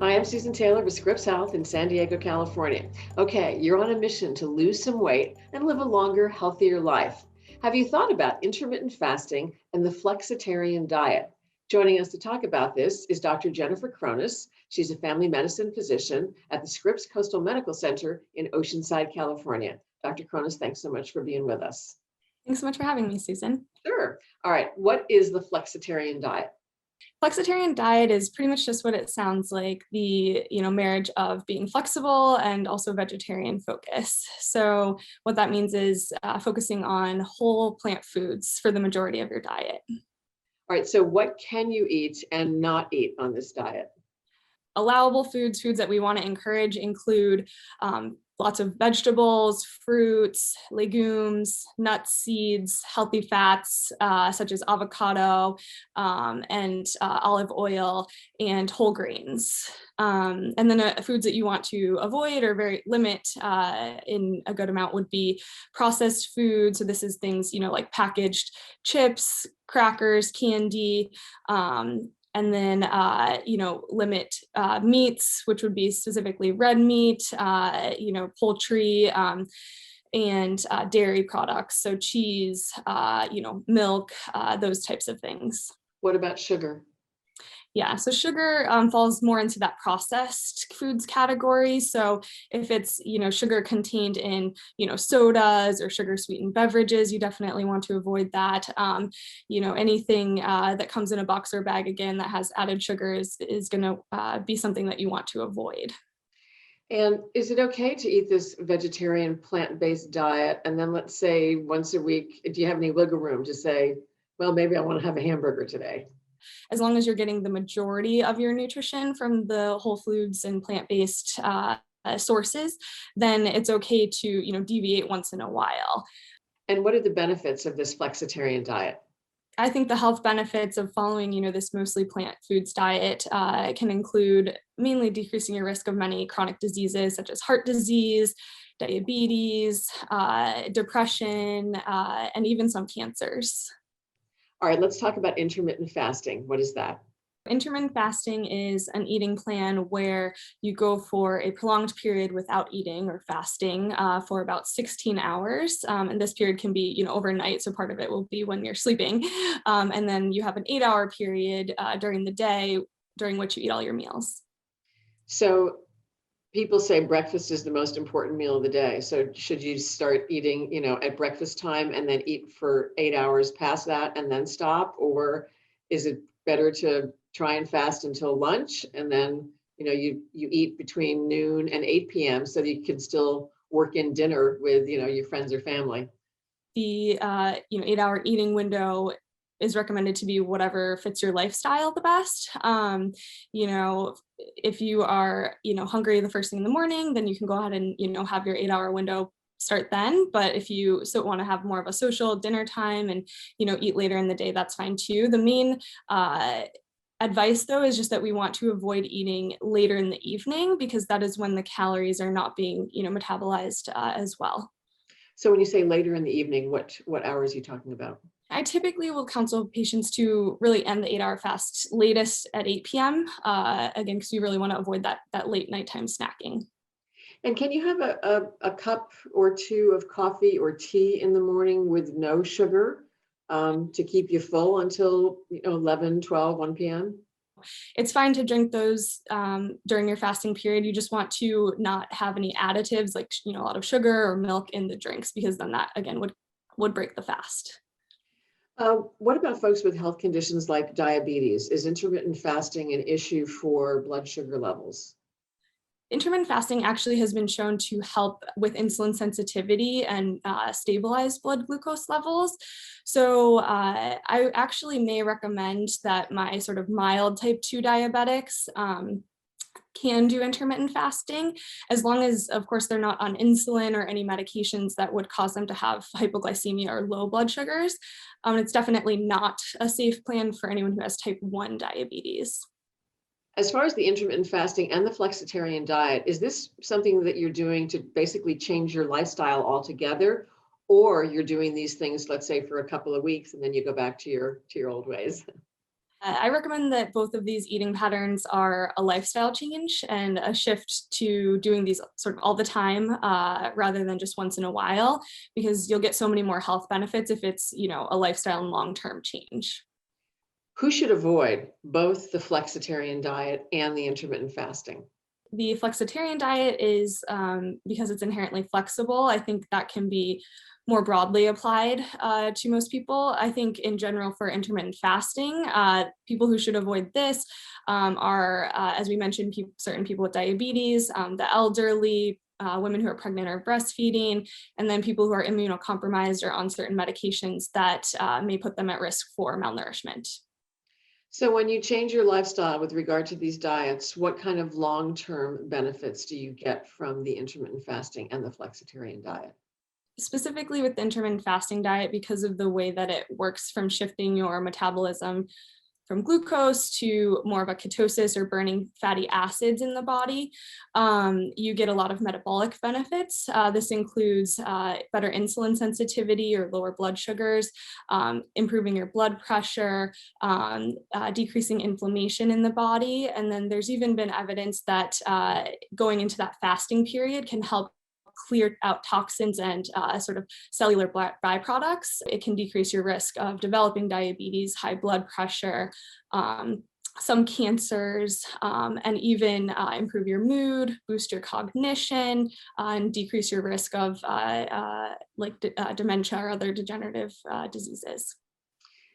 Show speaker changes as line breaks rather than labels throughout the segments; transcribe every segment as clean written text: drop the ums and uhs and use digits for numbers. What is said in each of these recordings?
Hi, I'm Susan Taylor with Scripps Health in San Diego, California. Okay, you're on a mission to lose some weight and live a longer, healthier life. Have you thought about intermittent fasting and the Flexitarian diet? Joining us to talk about this is Dr. Jennifer Chronis. She's a family medicine physician at the Scripps Coastal Medical Center in Oceanside, California. Dr. Chronis, thanks so much for being with us.
Thanks so much for having me, Susan.
Sure. All right, what is the Flexitarian diet?
Flexitarian diet is pretty much just what it sounds like, the marriage of being flexible and also vegetarian focus. So what that means is focusing on whole plant foods for the majority of your diet.
All right, so what can you eat and not eat on this diet?
Allowable foods that we want to encourage include lots of vegetables, fruits, legumes, nuts, seeds, healthy fats such as avocado and olive oil, and whole grains. And then foods that you want to avoid or limit in a good amount would be processed food. So this is things, like packaged chips, crackers, candy, and then, limit meats, which would be specifically red meat, poultry, and dairy products. So cheese, milk, those types of things.
What about sugar?
Yeah, so sugar falls more into that processed foods category. So if it's, sugar contained in, sodas or sugar sweetened beverages, you definitely want to avoid that. Anything that comes in a box or bag, again, that has added sugar is going to be something that you want to avoid.
And is it okay to eat this vegetarian plant-based diet? And then let's say once a week, do you have any wiggle room to say, well, maybe I want to have a hamburger today?
As long as you're getting the majority of your nutrition from the whole foods and plant-based sources, then it's okay to, deviate once in a while.
And what are the benefits of this flexitarian diet?
I think the health benefits of following, this mostly plant foods diet can include mainly decreasing your risk of many chronic diseases such as heart disease, diabetes, depression, and even some cancers.
All right, let's talk about intermittent fasting. What is that?
Intermittent fasting is an eating plan where you go for a prolonged period without eating or fasting for about 16 hours. And this period can be, overnight. So part of it will be when you're sleeping. And then you have an 8-hour period during the day during which you eat all your meals.
So people say breakfast is the most important meal of the day. So should you start eating, at breakfast time and then eat for 8 hours past that and then stop? Or is it better to try and fast until lunch and then, you eat between noon and 8 p.m. so that you can still work in dinner with, your friends or family?
The 8-hour eating window is recommended to be whatever fits your lifestyle the best. If you are, hungry the first thing in the morning, then you can go ahead and, have your 8-hour window start then. But if you want to have more of a social dinner time and, eat later in the day, that's fine too. The main advice though is just that we want to avoid eating later in the evening because that is when the calories are not being, metabolized as well.
So when you say later in the evening, what hours are you talking about?
I typically will counsel patients to really end the 8-hour fast latest at 8 p.m. Again, because you really want to avoid that late nighttime snacking. And
can you have a cup or two of coffee or tea in the morning with no sugar to keep you full until 11, 12, 1 p.m.?
It's fine to drink those during your fasting period. You just want to not have any additives like a lot of sugar or milk in the drinks because then that again would break the fast.
What about folks with health conditions like diabetes? Is intermittent fasting an issue for blood sugar levels?
Intermittent fasting actually has been shown to help with insulin sensitivity and stabilize blood glucose levels. So I actually may recommend that my sort of mild type 2 diabetics can do intermittent fasting, as long as, of course, they're not on insulin or any medications that would cause them to have hypoglycemia or low blood sugars. It's definitely not a safe plan for anyone who has type 1 diabetes.
As far as the intermittent fasting and the flexitarian diet, is this something that you're doing to basically change your lifestyle altogether? Or you're doing these things, let's say, for a couple of weeks and then you go back to your old ways?
I recommend that both of these eating patterns are a lifestyle change and a shift to doing these sort of all the time rather than just once in a while, because you'll get so many more health benefits if it's, a lifestyle and long-term change.
Who should avoid both the flexitarian diet and the intermittent fasting?
The flexitarian diet is because it's inherently flexible. I think that can be more broadly applied to most people. I think in general for intermittent fasting, people who should avoid this are, as we mentioned, certain people with diabetes, the elderly, women who are pregnant or breastfeeding, and then people who are immunocompromised or on certain medications that may put them at risk for malnourishment.
So when you change your lifestyle with regard to these diets, what kind of long-term benefits do you get from the intermittent fasting and the flexitarian diet?
Specifically with the intermittent fasting diet, because of the way that it works from shifting your metabolism from glucose to more of a ketosis or burning fatty acids in the body, you get a lot of metabolic benefits. This includes better insulin sensitivity or lower blood sugars, improving your blood pressure, decreasing inflammation in the body. And then there's even been evidence that going into that fasting period can help clear out toxins and sort of cellular byproducts. It can decrease your risk of developing diabetes, high blood pressure, some cancers, and even improve your mood, boost your cognition, and decrease your risk of dementia or other degenerative diseases.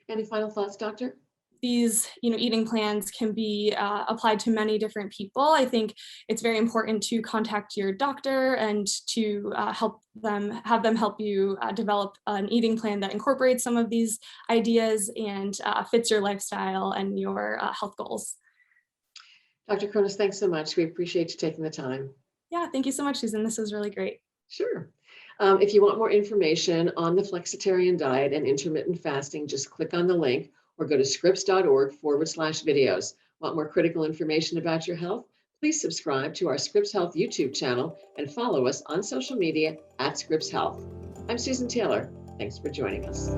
Any final thoughts, doctor?
These, eating plans can be applied to many different people. I think it's very important to contact your doctor and to have them help you develop an eating plan that incorporates some of these ideas and fits your lifestyle and your health goals.
Dr. Chronis, thanks so much. We appreciate you taking the time.
Yeah, thank you so much, Susan. This was really great.
Sure. If you want more information on the flexitarian diet and intermittent fasting, just click on the link or go to scripps.org/videos. Want more critical information about your health? Please subscribe to our Scripps Health YouTube channel and follow us on social media at Scripps Health. I'm Susan Taylor. Thanks for joining us.